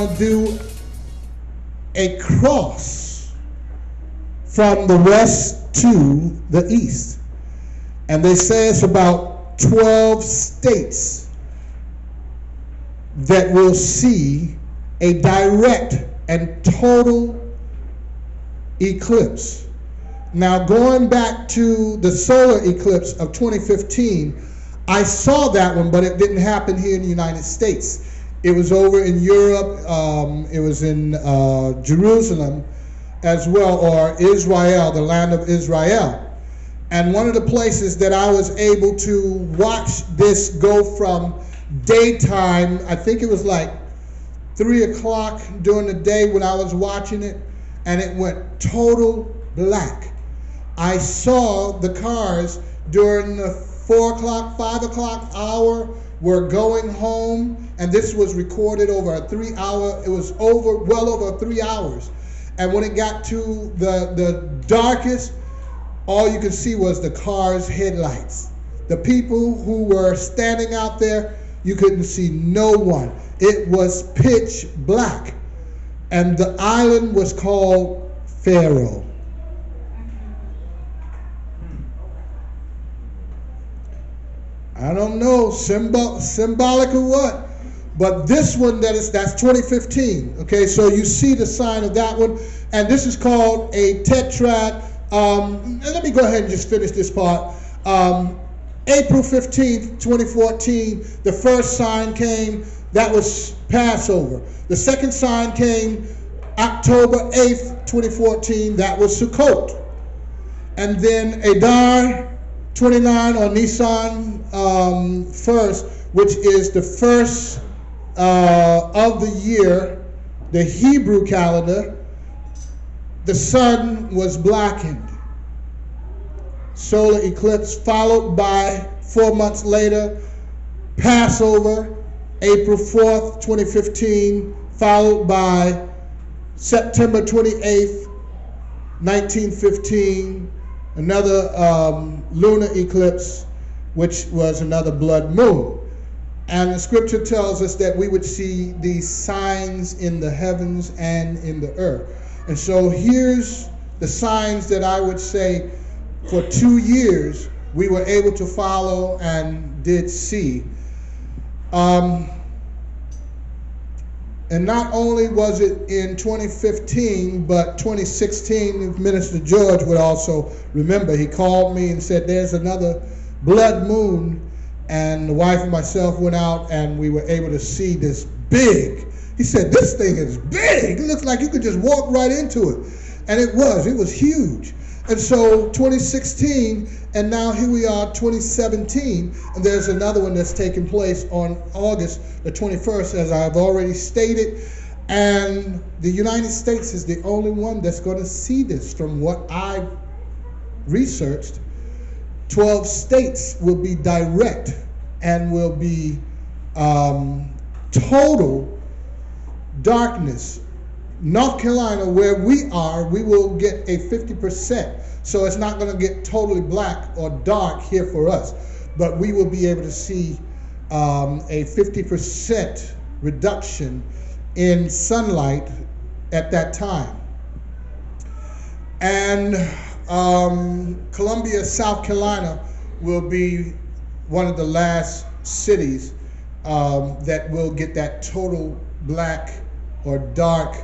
do a cross from the west to the east. And they say it's about 12 states that will see a direct and total eclipse. Now, going back to the solar eclipse of 2015, I saw that one, but it didn't happen here in the United States. It was over in Europe, it was in Jerusalem as well, or Israel, the land of Israel. And one of the places that I was able to watch this go from daytime, I think it was like 3 o'clock during the day when I was watching it, and it went total black. I saw the cars during the 4 o'clock, 5 o'clock hour were going home, and this was recorded over a 3 hour, it was well over 3 hours. And when it got to the darkest, all you could see was the car's headlights. The people who were standing out there, you couldn't see no one. It was pitch black. And the island was called Pharaoh. I don't know, symbolic or what, but this one that's 2015. Okay, so you see the sign of that one, and this is called a tetrad. Let me go ahead and just finish this part. April 15th, 2014, the first sign came. That was Passover. The second sign came October 8th, 2014. That was Sukkot. And then Adar 29 on Nisan 1st, which is the first of the year, the Hebrew calendar, the sun was blackened. Solar eclipse followed by 4 months later, Passover, April 4th, 2015, followed by September 28th, 1915, another lunar eclipse, which was another blood moon. And the scripture tells us that we would see these signs in the heavens and in the earth. And so here's the signs that I would say for 2 years we were able to follow and did see. And not only was it in 2015, but 2016, Minister George would also remember. He called me and said, there's another blood moon. And the wife and myself went out and we were able to see this big. He said, this thing is big. It looks like you could just walk right into it. And it was huge. And so 2016, and now here we are, 2017, and there's another one that's taking place on August the 21st, as I've already stated. And the United States is the only one that's going to see this. From what I've researched, 12 states will be direct and will be total darkness. North Carolina, where we are, we will get a 50%. So it's not going to get totally black or dark here for us. But we will be able to see a 50% reduction in sunlight at that time. And Columbia, South Carolina will be one of the last cities that will get that total black or dark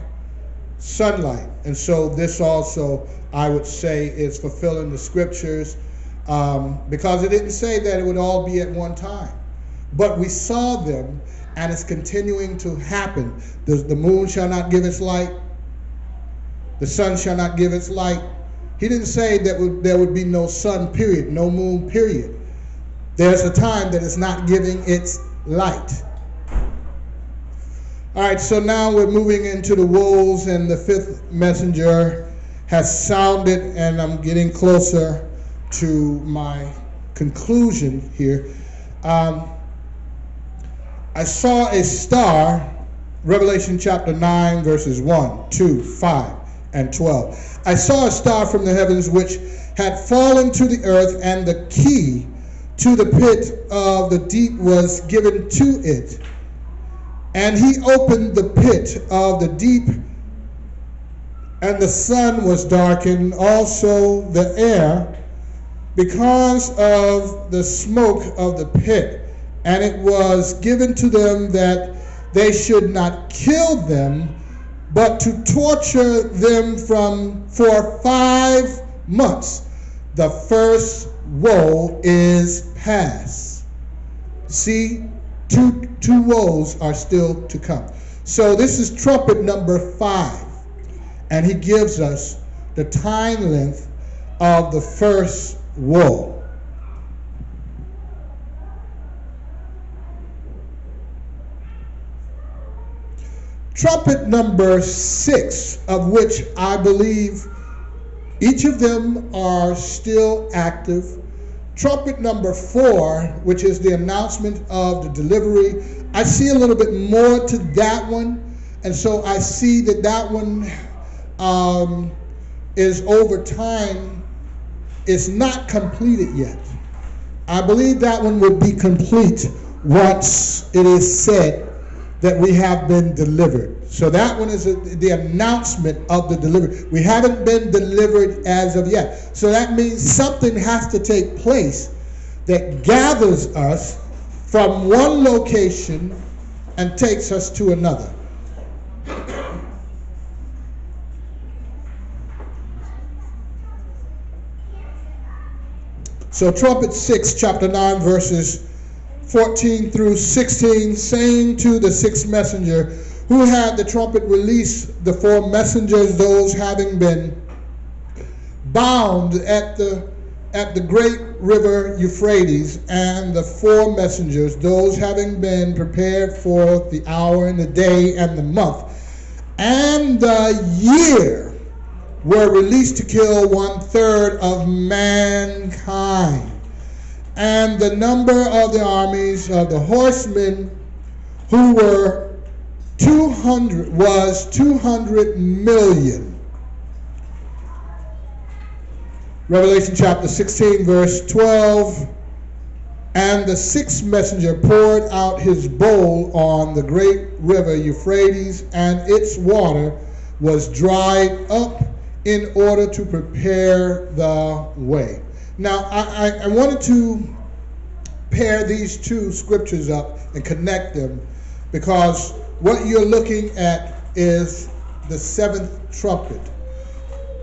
sunlight. And so this also, I would say, is fulfilling the scriptures, because it didn't say that it would all be at one time. But we saw them, and it's continuing to happen. The moon shall not give its light. The sun shall not give its light. He didn't say that there would be no sun, period, no moon, period. There's a time that it's not giving its light. All right, so now we're moving into the woes, and the fifth messenger has sounded, and I'm getting closer to my conclusion here. I saw a star, Revelation chapter 9, verses 1, 2, 5, and 12. I saw a star from the heavens which had fallen to the earth, and the key to the pit of the deep was given to it. And he opened the pit of the deep, and the sun was darkened, also the air, because of the smoke of the pit. And it was given to them that they should not kill them, but to torture them for 5 months. The first woe is past. See, two woes are still to come. So this is trumpet number 5. And he gives us the time length of the first woe. Trumpet number 6, of which I believe each of them are still active. Trumpet number 4, which is the announcement of the delivery. I see a little bit more to that one. And so I see that that one is over time. It's not completed yet. I believe that one will be complete once it is said that we have been delivered. So that one is the announcement of the delivery. We haven't been delivered as of yet. So that means something has to take place that gathers us from one location and takes us to another. So trumpet 6, chapter 9, verses 14 through 16, saying to the 6th messenger, who had the trumpet, release the 4 messengers, those having been bound at the great river Euphrates, and the 4 messengers, those having been prepared for the hour and the day and the month and the year, were released to kill 1/3 of mankind. And the number of the armies of the horsemen who were 200 was 200 million. Revelation chapter 16, verse 12. And the 6th messenger poured out his bowl on the great river Euphrates, and its water was dried up in order to prepare the way. Now, I wanted to pair these 2 scriptures up and connect them, because what you're looking at is the 7th trumpet.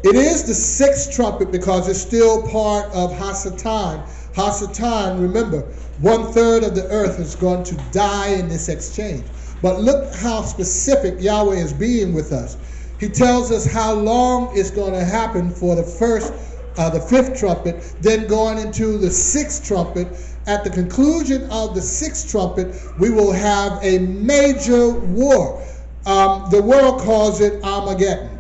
It is the 6th trumpet because it's still part of Hasatan. Hasatan, remember, 1/3 of the earth is going to die in this exchange. But look how specific Yahweh is being with us. He tells us how long it's going to happen for the 5th trumpet, then going into the 6th trumpet. At the conclusion of the 6th trumpet, we will have a major war. The world calls it Armageddon.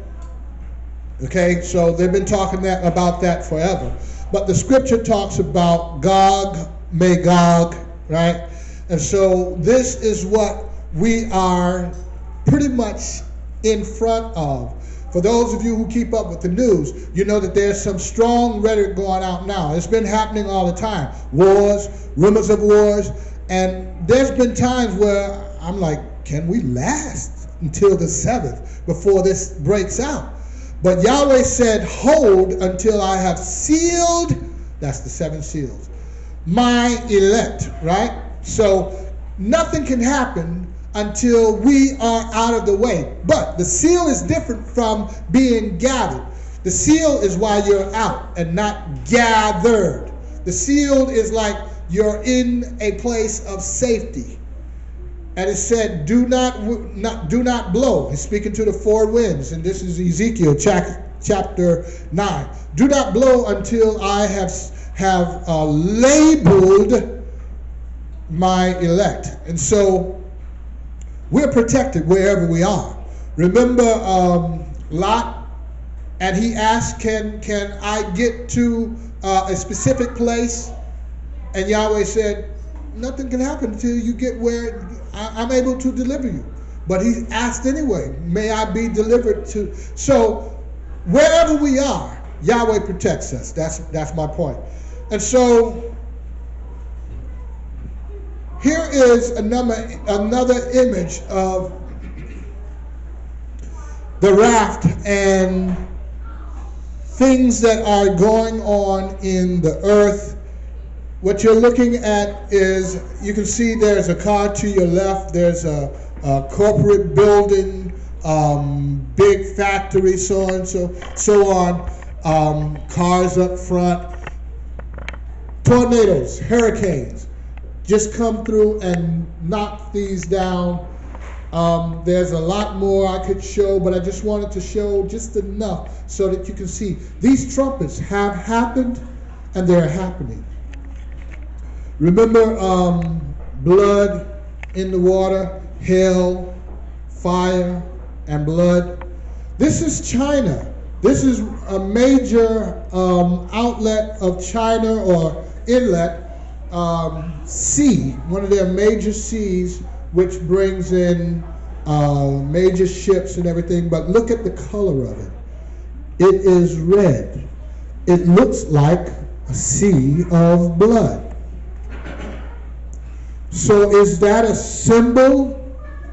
Okay, so they've been talking about that forever. But the scripture talks about Gog, Magog, right? And so this is what we are pretty much in front of. For those of you who keep up with the news, you know that there's some strong rhetoric going out now. It's been happening all the time. Wars, rumors of wars. And there's been times where I'm like, can we last until the 7th before this breaks out? But Yahweh said, hold until I have sealed, that's the 7 seals, my elect, right? So nothing can happen until we are out of the way. But the seal is different from being gathered. The seal is while you're out and not gathered. The seal is like you're in a place of safety. And it said, do not blow. He's speaking to the 4 winds. And this is Ezekiel chapter 9. Do not blow until I have labeled my elect. And so we're protected wherever we are. Remember Lot? And he asked, can I get to a specific place? And Yahweh said, nothing can happen until you get where I'm able to deliver you. But he asked anyway, may I be delivered to? So wherever we are, Yahweh protects us. That's my point. And so Here is another image of the raft and things that are going on in the earth. What you're looking at is, you can see there's a car to your left, there's a corporate building, big factory, so on, cars up front. Tornadoes, hurricanes, just come through and knock these down. There's a lot more I could show, but I just wanted to show just enough so that you can see these trumpets have happened and they're happening. Remember blood in the water, hail, fire, and blood. This is China. This is a major outlet of China, or inlet, sea, one of their major seas, which brings in major ships and everything. But look at the color of it. It is red. It looks like a sea of blood. So is that a symbol?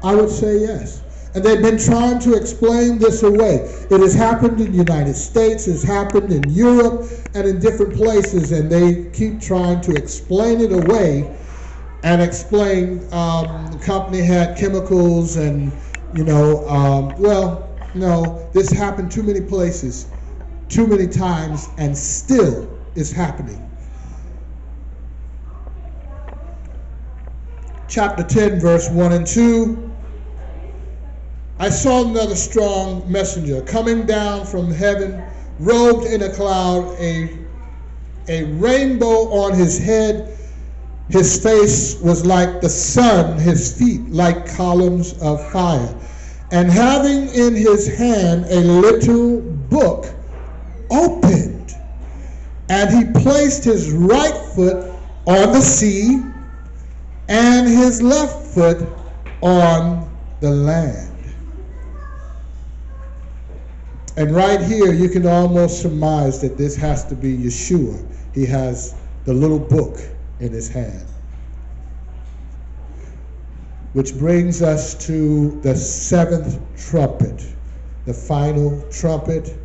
I would say yes. And they've been trying to explain this away. It has happened in the United States, it has happened in Europe, and in different places, and they keep trying to explain it away and explain the company had chemicals and, well, no, this happened too many places, too many times, and still is happening. Chapter 10, verse 1 and 2. I saw another strong messenger coming down from heaven, robed in a cloud, a rainbow on his head. His face was like the sun, his feet like columns of fire. And having in his hand a little book opened, and he placed his right foot on the sea and his left foot on the land. And right here, you can almost surmise that this has to be Yeshua. He has the little book in his hand. Which brings us to the seventh trumpet, the final trumpet.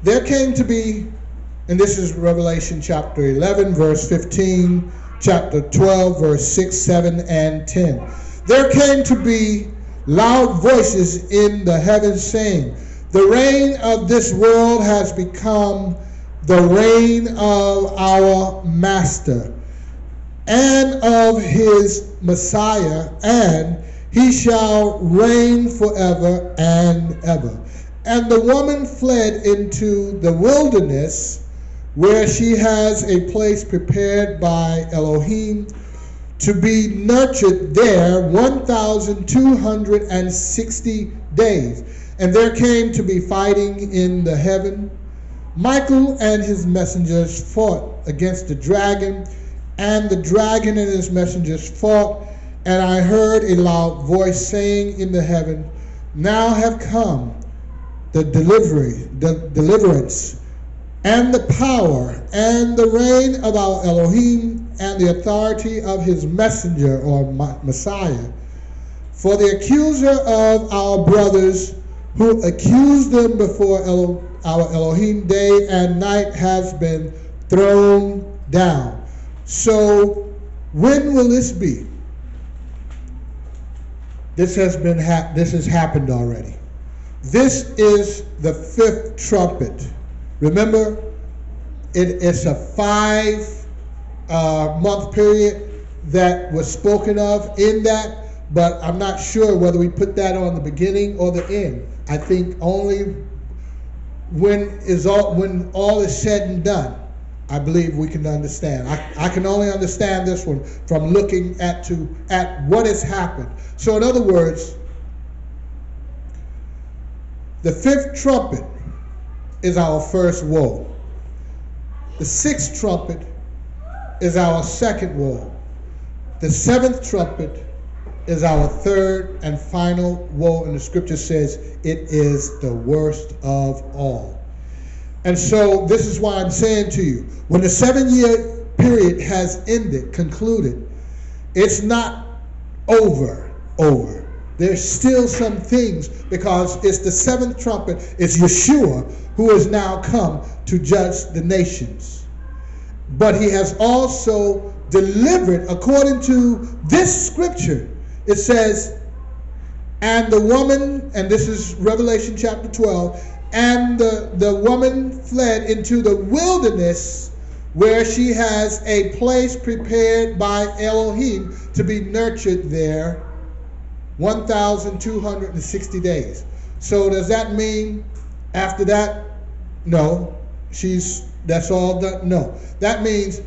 There came to be, and this is Revelation chapter 11, verse 15, chapter 12, verse 6, 7, and 10. There came to be loud voices in the heavens saying, the reign of this world has become the reign of our master and of his Messiah, and he shall reign forever and ever. And the woman fled into the wilderness, where she has a place prepared by Elohim, to be nurtured there 1,260 days. And there came to be fighting in the heaven. Michael and his messengers fought against the dragon, and the dragon and his messengers fought. And I heard a loud voice saying in the heaven, now have come the deliverance, and the power, and the reign of our Elohim, and the authority of his messenger, or Messiah. For the accuser of our brothers, who accused them before our Elohim day and night, has been thrown down. So when will this be? This has happened already. This is the fifth trumpet. Remember, it's a 5-month period that was spoken of in that, but I'm not sure whether we put that on the beginning or the end. I think only when all is said and done, I believe we can understand. I can only understand this one from looking at what has happened. So in other words, the fifth trumpet is our first woe. The sixth trumpet is our second woe. The seventh trumpet is our third and final woe, and the scripture says it is the worst of all. And so this is why I'm saying to you, when the 7-year period has ended, concluded, it's not over. There's still some things, because it's the 7th trumpet. It's Yahshuah who has now come to judge the nations. But he has also delivered, according to this scripture, it says, and the woman, and this is Revelation chapter 12, and the woman fled into the wilderness, where she has a place prepared by Elohim to be nurtured there 1,260 days. So does that mean after that? No. That's all done? No. That means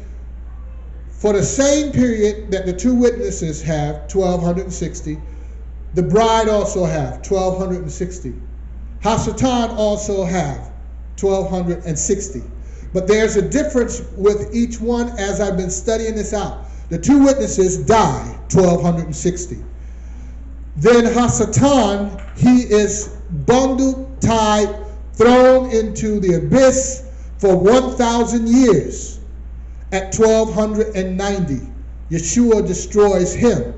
for the same period that the two witnesses have, 1,260, the bride also have 1,260. Hasatan also have 1,260. But there's a difference with each one as I've been studying this out. The two witnesses die 1,260. Then Hasatan, he is bundled, tied, thrown into the abyss for 1,000 years at 1,290. Yahshuah destroys him.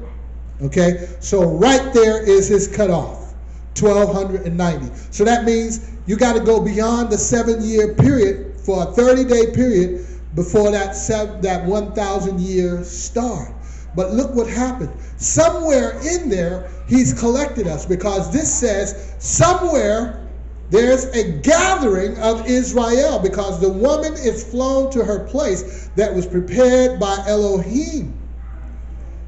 Okay, so right there is his cutoff, 1,290. So that means you got to go beyond the 7-year period for a 30-day period before that 1,000 years start. But look what happened. Somewhere in there, he's collected us, because this says somewhere there's a gathering of Israel, because the woman is flown to her place that was prepared by Elohim.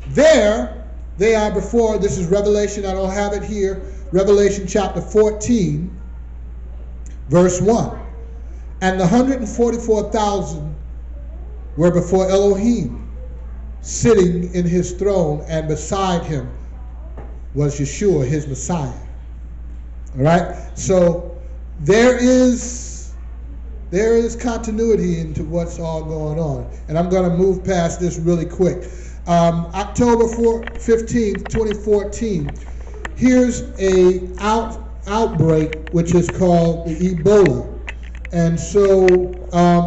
There they are before, this is Revelation, I don't have it here, Revelation chapter 14, verse 1. And the 144,000 were before Elohim, sitting in his throne, and beside him was Yahshuah, his Messiah. All right? So there is continuity into what's all going on. And I'm going to move past this really quick. October 15th, 2014, here's a outbreak which is called the Ebola. And so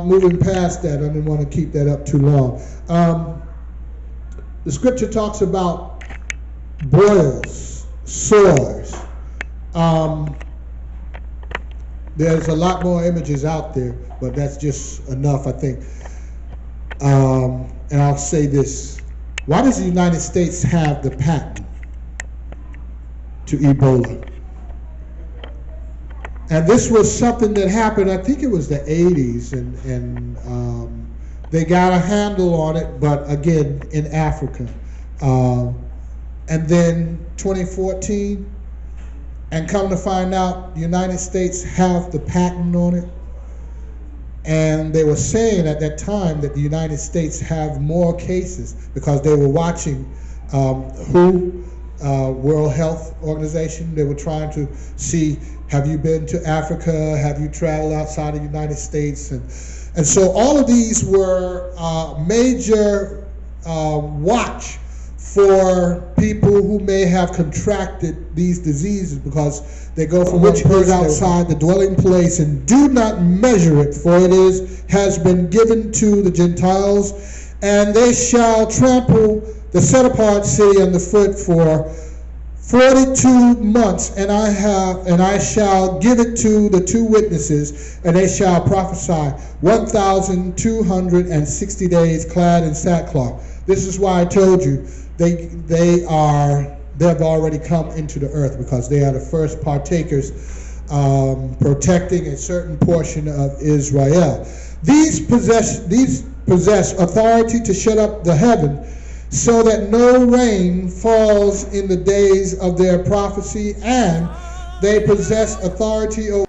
moving past that, I didn't want to keep that up too long. The scripture talks about boils, sores. There's a lot more images out there, but that's just enough, I think. And I'll say this. Why does the United States have the patent to Ebola? And this was something that happened, I think it was the 80s, and they got a handle on it, but again, in Africa. And then 2014, and come to find out, the United States have the patent on it. And they were saying at that time that the United States have more cases, because they were watching WHO, World Health Organization. They were trying to see, have you been to Africa? Have you traveled outside of the United States? And so all of these were major watch for people who may have contracted these diseases, because they go from which goes outside the dwelling place and do not measure it, for it has been given to the Gentiles, and they shall trample the set apart city underfoot for 42 months, and I shall give it to the two witnesses, and they shall prophesy 1,260 days clad in sackcloth. This is why I told you they've already come into the earth, because they are the first partakers, protecting a certain portion of Israel. These possess authority to shut up the heaven, so that no rain falls in the days of their prophecy, and they possess authority over